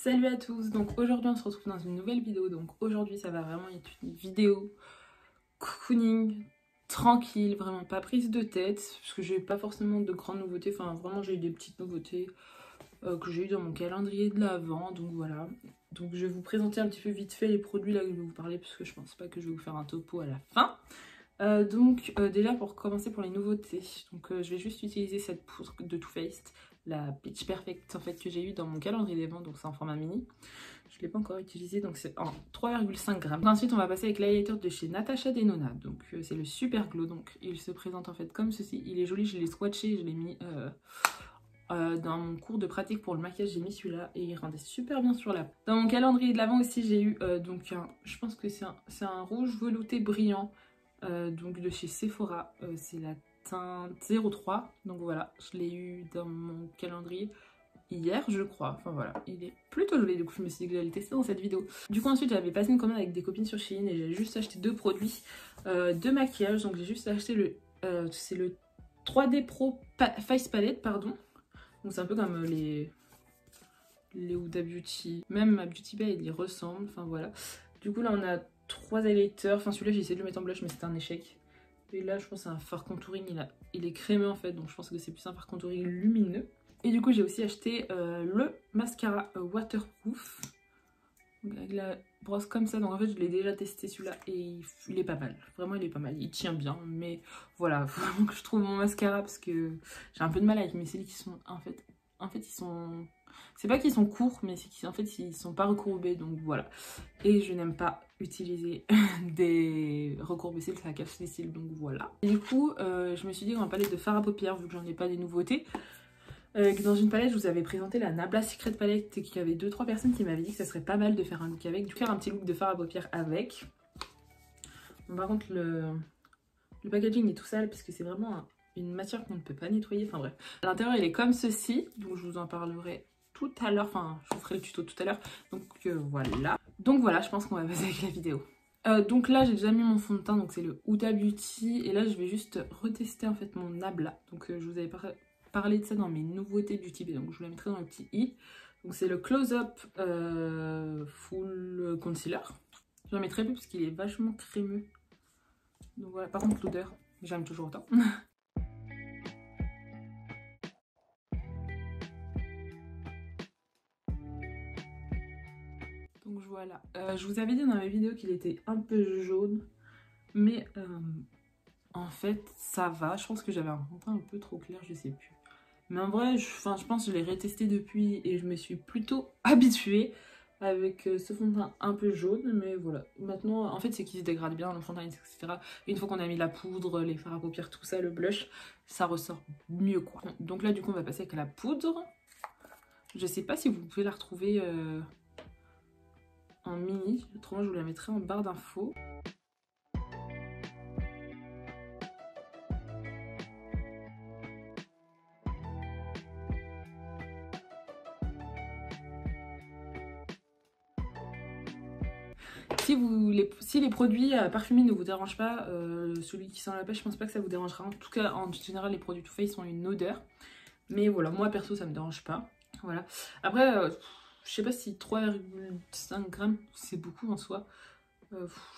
Salut à tous, donc aujourd'hui on se retrouve dans une nouvelle vidéo. Donc aujourd'hui ça va vraiment être une vidéo cocooning, tranquille, vraiment pas prise de tête, parce que j'ai pas forcément de grandes nouveautés, enfin vraiment j'ai eu des petites nouveautés que j'ai eu dans mon calendrier de l'Avent, donc voilà. Donc je vais vous présenter un petit peu vite fait les produits là que je vais vous parler, parce que je pense pas que je vais vous faire un topo à la fin. Déjà pour commencer pour les nouveautés, donc je vais juste utiliser cette poudre de Too Faced, la Pitch Perfect en fait que j'ai eu dans mon calendrier des ventes, donc c'est en format mini. Je ne l'ai pas encore utilisé, donc c'est en 3,5 grammes. Ensuite on va passer avec l'highlighter de chez Natasha Denona, donc c'est le Super Glow, donc il se présente en fait comme ceci. Il est joli, je l'ai swatché, je l'ai mis dans mon cours de pratique pour le maquillage, j'ai mis celui-là et il rendait super bien sur la peau. Dans mon calendrier de l'Avent aussi j'ai eu donc je pense que c'est un rouge velouté brillant. Donc de chez Sephora, c'est la teinte 03, donc voilà, je l'ai eu dans mon calendrier hier je crois, enfin voilà, il est plutôt joli, du coup je me suis dit que j'allais le tester dans cette vidéo. Du coup ensuite j'avais passé une commande avec des copines sur Shein et j'ai juste acheté deux produits de maquillage, donc j'ai juste acheté le, c'est le 3D Pro Face Palette, pardon, donc c'est un peu comme les Huda Beauty, même ma Beauty Bay il y ressemble, enfin voilà. Du coup là on a 3 highlighters, enfin celui-là j'ai essayé de le mettre en blush mais c'était un échec. Et là je pense que c'est un fard contouring, il est crémeux en fait, donc je pense que c'est plus un fard contouring lumineux. Et du coup j'ai aussi acheté le mascara waterproof, donc avec la brosse comme ça, donc en fait je l'ai déjà testé celui-là et il est pas mal, vraiment il est pas mal, il tient bien, mais voilà, faut vraiment que je trouve mon mascara parce que j'ai un peu de mal avec mes cils qui sont en fait ils sont... C'est pas qu'ils sont courts, mais c'est qu'en fait ils sont pas recourbés, donc voilà. Et je n'aime pas utiliser des recourbés cils, ça cache les cils, donc voilà. Et du coup, je me suis dit qu'en palette de fard à paupières, vu que j'en ai pas des nouveautés, dans une palette, je vous avais présenté la Nabla Secret Palette et qu'il y avait 2-3 personnes qui m'avaient dit que ça serait pas mal de faire un look avec, de faire un petit look de fard à paupières avec. Bon, par contre, le packaging est tout sale parce que c'est vraiment une matière qu'on ne peut pas nettoyer, enfin bref. À l'intérieur, il est comme ceci, donc je vous en parlerai tout à l'heure, enfin je vous ferai le tuto tout à l'heure, donc voilà. Donc voilà, je pense qu'on va passer avec la vidéo. Donc là j'ai déjà mis mon fond de teint, donc c'est le Huda Beauty, et là je vais juste retester en fait mon Nabla, donc je vous avais parlé de ça dans mes nouveautés Beauty Bay, donc je vous la mettrai dans le petit i. Donc c'est le Close Up Full Concealer, j'en mets très peu parce qu'il est vachement crémeux, donc voilà. Par contre l'odeur, j'aime toujours autant. Donc voilà, je vous avais dit dans ma vidéo qu'il était un peu jaune, mais en fait ça va, je pense que j'avais un fond de teint un peu trop clair, je sais plus. Mais en vrai, je pense que je l'ai retesté depuis et je me suis plutôt habituée avec ce fond de teint un peu jaune, mais voilà. Maintenant, en fait c'est qu'il se dégrade bien, le fond de teint, etc. Une fois qu'on a mis la poudre, les fards à paupières, tout ça, le blush, ça ressort mieux quoi. Donc là du coup on va passer avec la poudre. Je sais pas si vous pouvez la retrouver... en mini, autrement je vous la mettrai en barre d'infos. Si les produits parfumés ne vous dérangent pas, celui qui sent la pêche, je pense pas que ça vous dérangera. En tout cas, en général, les produits Too Faced ont une odeur. Mais voilà, moi perso, ça me dérange pas. Voilà. Après, je sais pas si 3,5 grammes, c'est beaucoup en soi.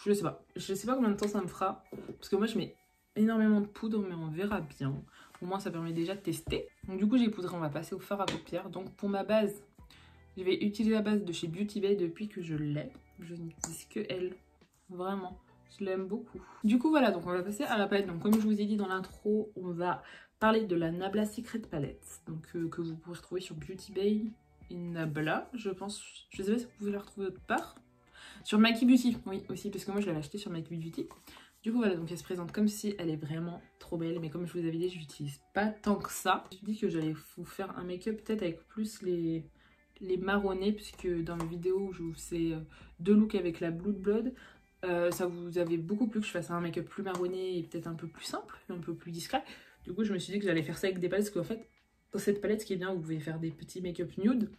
Je sais pas. Je sais pas combien de temps ça me fera. Parce que moi, je mets énormément de poudre, mais on verra bien. Au moins, ça permet déjà de tester. Donc du coup, j'ai poudré, on va passer au fard à paupières. Donc pour ma base, je vais utiliser la base de chez Beauty Bay depuis que je l'ai. Je n'utilise que elle. Vraiment, je l'aime beaucoup. Du coup, voilà, donc on va passer à la palette. Donc comme je vous ai dit dans l'intro, on va parler de la Nabla Secret Palette. Donc que vous pourrez retrouver sur Beauty Bay et Nabla, je pense. Je sais pas si vous pouvez la retrouver autre part. Sur Mikey Beauty, oui, aussi, parce que moi je l'avais acheté sur Mikey Beauty. Du coup, voilà, donc elle se présente comme si elle est vraiment trop belle. Mais comme je vous avais dit, je l'utilise pas tant que ça. Je me suis dit que j'allais vous faire un make-up peut-être avec plus les marronnés, puisque dans mes vidéos où je vous fais deux looks avec la Blue Blood, ça vous avait beaucoup plu que je fasse un make-up plus marronné et peut-être un peu plus simple, un peu plus discret. Du coup, je me suis dit que j'allais faire ça avec des palettes, parce qu'en fait, dans cette palette, ce qui est bien, vous pouvez faire des petits make-up nude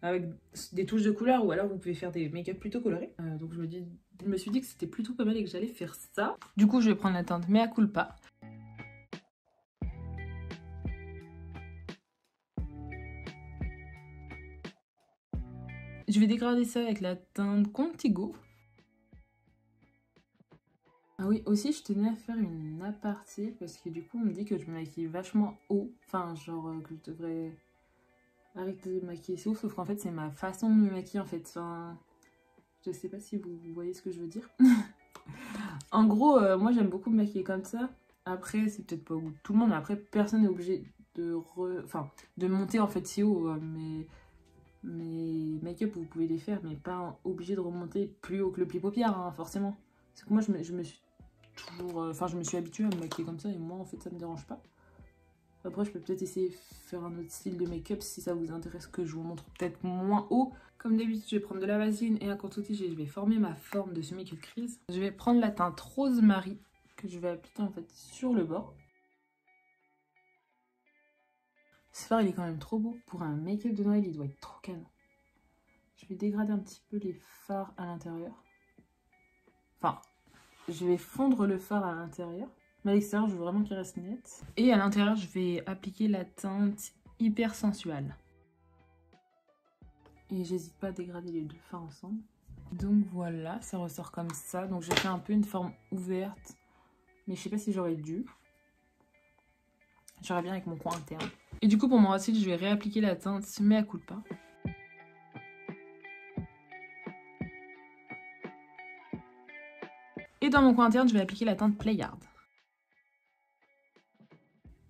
avec des touches de couleur, ou alors vous pouvez faire des make-up plutôt colorés. Donc je me suis dit que c'était plutôt pas mal et que j'allais faire ça. Du coup, je vais prendre la teinte Mea Culpa. Je vais dégrader ça avec la teinte Contigo. Ah oui, aussi je tenais à faire une aparté parce que du coup on me dit que je me maquille vachement haut. Enfin, genre que je devrais arrêter de me maquiller si haut, sauf qu'en fait c'est ma façon de me maquiller en fait. Enfin, je sais pas si vous voyez ce que je veux dire. En gros, moi j'aime beaucoup me maquiller comme ça. Après, c'est peut-être pas au goût de tout le monde, mais après personne n'est obligé de monter en fait si haut. Mes make-up vous pouvez les faire, mais pas obligé de remonter plus haut que le pli paupière, hein, forcément. C'est que moi je me suis toujours, je me suis habituée à me maquiller comme ça et moi en fait ça me dérange pas. Après je peux peut-être essayer de faire un autre style de make-up si ça vous intéresse, que je vous montre peut-être moins haut. Comme d'habitude je vais prendre de la vaseline et un coton-tige et je vais former ma forme de semi-cut crease. Je vais prendre la teinte Rosemary que je vais appliquer en fait sur le bord. Ce fard il est quand même trop beau. Pour un make-up de Noël il doit être trop canon. Je vais dégrader un petit peu les fards à l'intérieur. Enfin, je vais fondre le fard à l'intérieur. Mais à l'extérieur, je veux vraiment qu'il reste net. Et à l'intérieur, je vais appliquer la teinte Hyper Sensuelle. Et j'hésite pas à dégrader les deux fards ensemble. Donc voilà, ça ressort comme ça. Donc j'ai fait un peu une forme ouverte. Mais je sais pas si j'aurais dû. J'aurais bien avec mon coin interne. Et du coup, pour mon ras cils, je vais réappliquer la teinte Mea Culpa. Et dans mon coin interne, je vais appliquer la teinte Playard.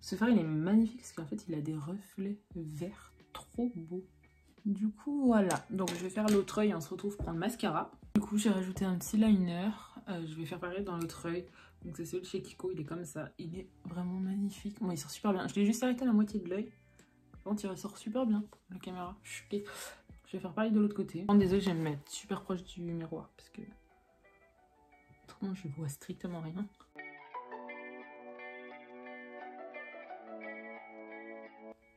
Ce fard, il est magnifique parce qu'en fait, il a des reflets verts trop beaux. Du coup, voilà. Donc, je vais faire l'autre œil et on se retrouve pour le mascara. Du coup, j'ai rajouté un petit liner. Je vais faire pareil dans l'autre œil. Donc, c'est celui de chez Kiko. Il est comme ça. Il est vraiment magnifique. Bon, il sort super bien. Je l'ai juste arrêté à la moitié de l'œil. Par contre, il ressort super bien, la caméra. Je vais faire pareil de l'autre côté. Désolée, je vais me mettre super proche du miroir parce que autrement, je vois strictement rien.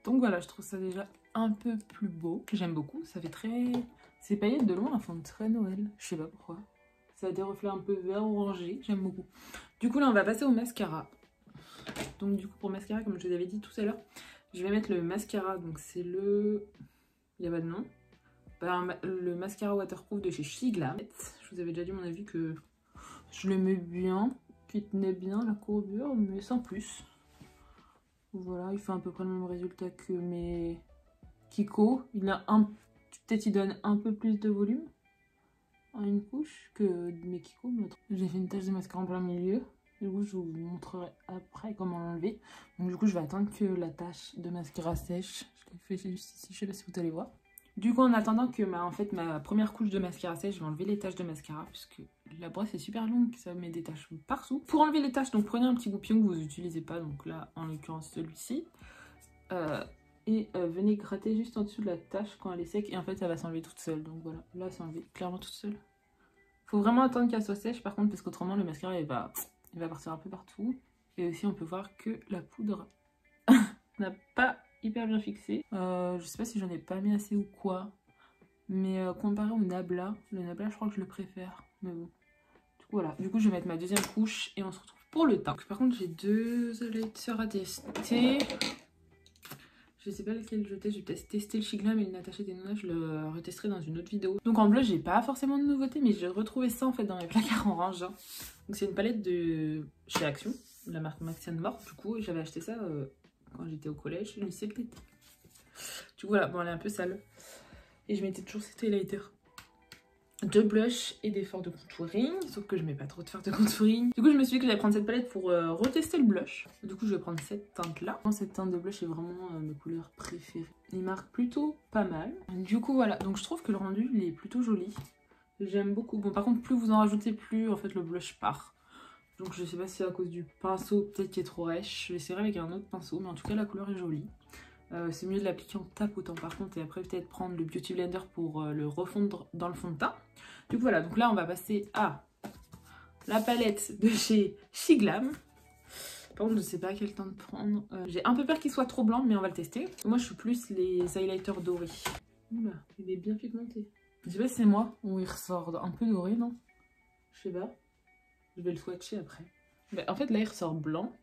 Donc voilà, je trouve ça déjà un peu plus beau. J'aime beaucoup, ça fait très... Ces paillettes de loin, elles font très Noël. Je sais pas pourquoi. Ça a des reflets un peu vert orangé, j'aime beaucoup. Du coup là, on va passer au mascara. Donc du coup, pour mascara, comme je vous avais dit tout à l'heure, je vais mettre le mascara. Donc c'est le... Il n'y a pas de nom. Le mascara waterproof de chez Shiglam. Je vous avais déjà dit mon avis que je le mets bien, qu'il tenait bien la courbure, mais sans plus. Voilà, il fait à peu près le même résultat que mes Kiko. Peut-être il donne un peu plus de volume à une couche que mes Kiko. J'ai fait une tache de mascara en plein milieu. Du coup, je vous montrerai après comment l'enlever. Donc du coup, je vais attendre que la tache de mascara sèche. Je l'ai fait juste ici, je sais pas si vous allez voir. Du coup, en attendant que ma première couche de mascara sèche, je vais enlever les taches de mascara puisque la brosse est super longue, ça met des taches partout. Pour enlever les taches, donc prenez un petit goupillon que vous n'utilisez pas, donc là, en l'occurrence celui-ci. Venez gratter juste en dessous de la tache quand elle est sec et en fait, elle va s'enlever toute seule. Donc voilà, là, elle s'est enlevée clairement toute seule. Faut vraiment attendre qu'elle soit sèche par contre parce qu'autrement, le mascara, il va partir un peu partout. Et aussi, on peut voir que la poudre n'a pas hyper bien fixé. Je sais pas si j'en ai pas mis assez ou quoi. Mais comparé au Nabla, le Nabla je crois que je le préfère. Mais bon. Du coup voilà. Du coup je vais mettre ma deuxième couche et on se retrouve pour le teint. Par contre j'ai deux highlighters à tester. Je sais pas lequel je teste. Je vais peut-être tester le Shiglam et le Natasha Denona. Je le retesterai dans une autre vidéo. Donc en bleu j'ai pas forcément de nouveauté. Mais j'ai retrouvé ça en fait dans mes placards orange. Hein. Donc c'est une palette de chez Action. De la marque Maxian Mort. Du coup j'avais acheté ça quand j'étais au collège. Le lycée peut-être. Du coup voilà. Bon elle est un peu sale. Et je mettais toujours cet highlighter de blush et des fards de contouring. Sauf que je mets pas trop de fards de contouring. Du coup, je me suis dit que j'allais prendre cette palette pour retester le blush. Du coup, je vais prendre cette teinte-là. Cette teinte de blush est vraiment mes couleurs préférées. Il marque plutôt pas mal. Du coup, voilà. Donc, je trouve que le rendu, il est plutôt joli. J'aime beaucoup. Bon, par contre, plus vous en rajoutez, plus en fait le blush part. Donc, je sais pas si c'est à cause du pinceau, peut-être qu'il est trop rêche. Je vais essayer avec un autre pinceau. Mais en tout cas, la couleur est jolie. C'est mieux de l'appliquer en tapotant par contre et après peut-être prendre le Beauty Blender pour le refondre dans le fond de teint. Du coup voilà, donc là on va passer à la palette de chez Shiglam. Par contre je sais pas quel temps de prendre. J'ai un peu peur qu'il soit trop blanc mais on va le tester. Moi je suis plus les highlighters dorés. Oula, il est bien pigmenté. Je sais pas si c'est moi ou il ressort un peu doré, non? Je sais pas. Je vais le swatcher après. Mais en fait là il ressort blanc.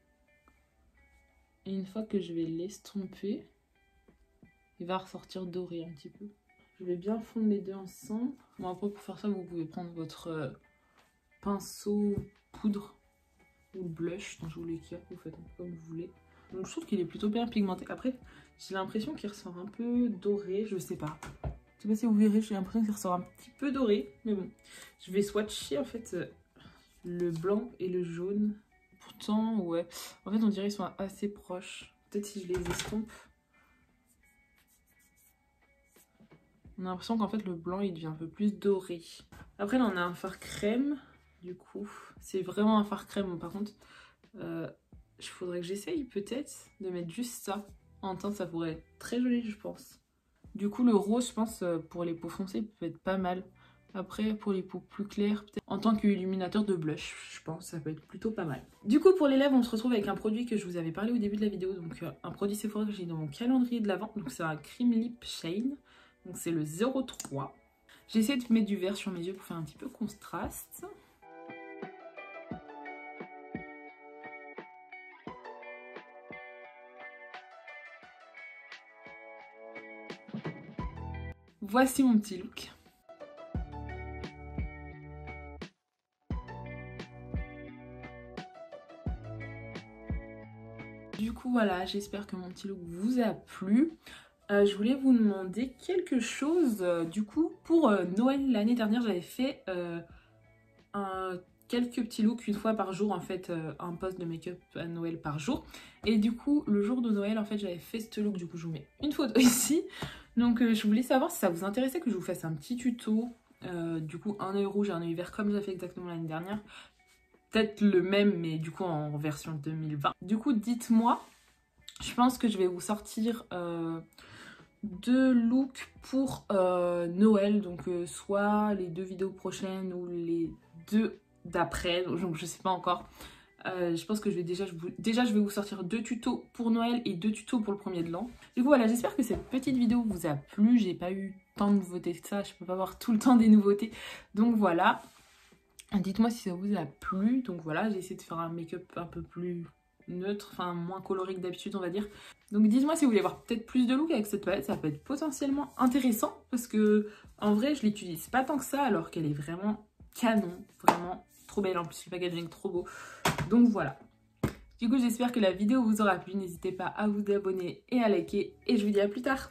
Et une fois que je vais l'estomper, il va ressortir doré un petit peu. Je vais bien fondre les deux ensemble. Bon, après pour faire ça, vous pouvez prendre votre pinceau poudre ou blush dans tous les cas, vous faites un peu comme vous voulez. Donc je trouve qu'il est plutôt bien pigmenté. Après, j'ai l'impression qu'il ressort un peu doré, je sais pas. Je sais pas si vous verrez, j'ai l'impression qu'il ressort un petit peu doré. Mais bon, je vais swatcher en fait le blanc et le jaune. Pourtant, ouais. En fait, on dirait qu'ils sont assez proches. Peut-être si je les estompe. On a l'impression qu'en fait, le blanc, il devient un peu plus doré. Après, là, on a un fard crème. Du coup, c'est vraiment un fard crème. Bon, par contre, il faudrait que j'essaye peut-être de mettre juste ça. En teinte, ça pourrait être très joli, je pense. Du coup, le rose, je pense, pour les peaux foncées, peut être pas mal. Après, pour les peaux plus claires, peut-être en tant qu'illuminateur de blush, je pense, ça peut être plutôt pas mal. Du coup, pour les lèvres, on se retrouve avec un produit que je vous avais parlé au début de la vidéo. Donc, un produit Sephora que j'ai dans mon calendrier de l'Avent. Donc, c'est un Cream Lip Shine. Donc, c'est le 03. J'ai essayé de mettre du vert sur mes yeux pour faire un petit peu contraste. Voici mon petit look. Du coup voilà, j'espère que mon petit look vous a plu. Je voulais vous demander quelque chose. Du coup, pour Noël l'année dernière, j'avais fait quelques petits looks une fois par jour, en fait, un post de make-up à Noël par jour. Et du coup, le jour de Noël, en fait, j'avais fait ce look. Du coup, je vous mets une photo ici. Donc, je voulais savoir si ça vous intéressait que je vous fasse un petit tuto. Du coup, un œil rouge et un œil vert comme j'ai fait exactement l'année dernière. Peut-être le même, mais du coup en version 2020. Du coup, dites-moi. Je pense que je vais vous sortir 2 looks pour Noël. Donc, soit les 2 vidéos prochaines ou les 2 d'après. Donc, je sais pas encore. Je pense que je vais déjà je vais vous sortir 2 tutos pour Noël et 2 tutos pour le premier de l'an. Du coup, voilà, j'espère que cette petite vidéo vous a plu. J'ai pas eu tant de nouveautés que ça. Je peux pas voir tout le temps des nouveautés. Donc, voilà. Dites-moi si ça vous a plu. Donc voilà, j'ai essayé de faire un make-up un peu plus neutre, enfin moins coloré que d'habitude on va dire. Donc dites-moi si vous voulez voir peut-être plus de look avec cette palette, ça peut être potentiellement intéressant parce que en vrai je l'utilise pas tant que ça alors qu'elle est vraiment canon, vraiment trop belle, en plus le packaging trop beau. Donc voilà. Du coup j'espère que la vidéo vous aura plu, n'hésitez pas à vous abonner et à liker et je vous dis à plus tard.